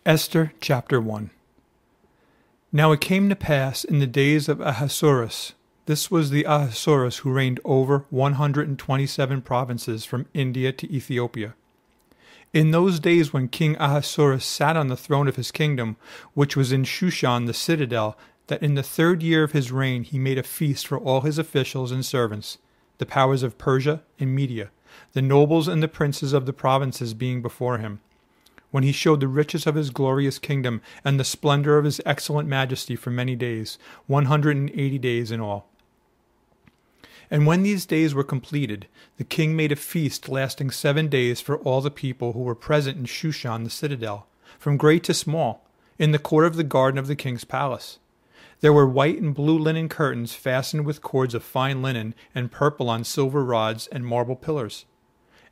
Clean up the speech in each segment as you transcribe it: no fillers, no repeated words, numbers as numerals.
Esther chapter 1. Now it came to pass in the days of Ahasuerus, this was the Ahasuerus who reigned over 127 provinces from India to Ethiopia. In those days when King Ahasuerus sat on the throne of his kingdom, which was in Shushan the citadel, that in the 3rd year of his reign he made a feast for all his officials and servants, the powers of Persia and Media, the nobles and the princes of the provinces being before him, when he showed the riches of his glorious kingdom and the splendor of his excellent majesty for many days, 180 days in all. And when these days were completed, the king made a feast lasting 7 days for all the people who were present in Shushan the citadel, from great to small, in the court of the garden of the king's palace. There were white and blue linen curtains fastened with cords of fine linen and purple on silver rods and marble pillars.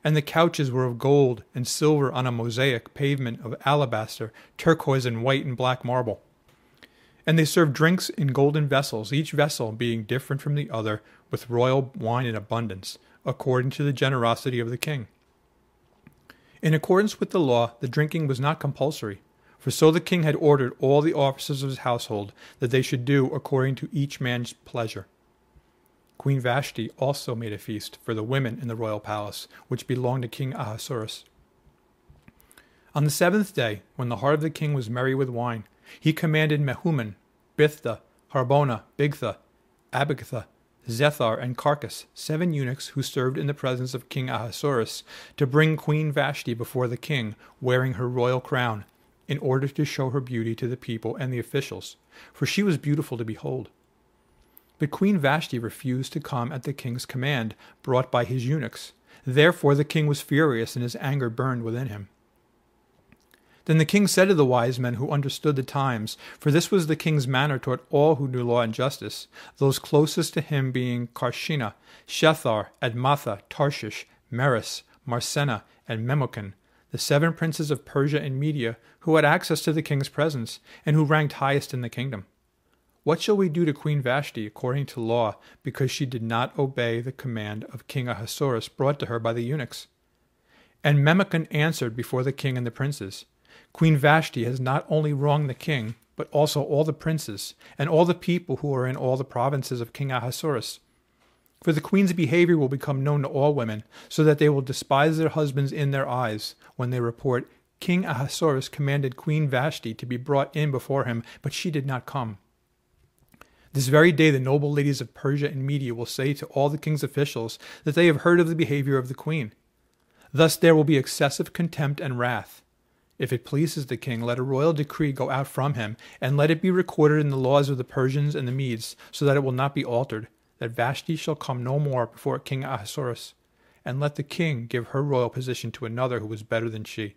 And the couches were of gold and silver on a mosaic pavement of alabaster, turquoise, and white and black marble. And they served drinks in golden vessels, each vessel being different from the other, with royal wine in abundance, according to the generosity of the king. In accordance with the law, the drinking was not compulsory, for so the king had ordered all the officers of his household that they should do according to each man's pleasure. Queen Vashti also made a feast for the women in the royal palace, which belonged to King Ahasuerus. On the 7th day, when the heart of the king was merry with wine, he commanded Mehuman, Biththa, Harbona, Bigtha, Abagtha, Zethar, and Carcas, 7 eunuchs who served in the presence of King Ahasuerus, to bring Queen Vashti before the king, wearing her royal crown, in order to show her beauty to the people and the officials, for she was beautiful to behold. But Queen Vashti refused to come at the king's command, brought by his eunuchs. Therefore the king was furious, and his anger burned within him. Then the king said to the wise men who understood the times, for this was the king's manner toward all who knew law and justice, those closest to him being Karshina, Shethar, Admatha, Tarshish, Meres, Marsena, and Memucan, the 7 princes of Persia and Media, who had access to the king's presence, and who ranked highest in the kingdom. What shall we do to Queen Vashti according to law, because she did not obey the command of King Ahasuerus brought to her by the eunuchs? And Memucan answered before the king and the princes, Queen Vashti has not only wronged the king, but also all the princes, and all the people who are in all the provinces of King Ahasuerus. For the queen's behavior will become known to all women, so that they will despise their husbands in their eyes, when they report, King Ahasuerus commanded Queen Vashti to be brought in before him, but she did not come. This very day the noble ladies of Persia and Media will say to all the king's officials that they have heard of the behavior of the queen. Thus there will be excessive contempt and wrath. If it pleases the king, let a royal decree go out from him, and let it be recorded in the laws of the Persians and the Medes, so that it will not be altered, that Vashti shall come no more before King Ahasuerus, and let the king give her royal position to another who is better than she.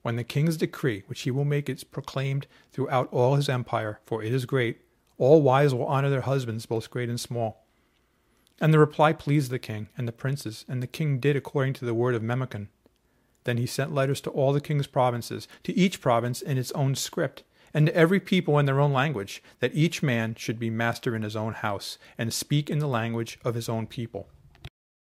When the king's decree, which he will make, is proclaimed throughout all his empire, for it is great, all wives will honor their husbands, both great and small. And the reply pleased the king and the princes, and the king did according to the word of Memucan. Then he sent letters to all the king's provinces, to each province in its own script, and to every people in their own language, that each man should be master in his own house, and speak in the language of his own people.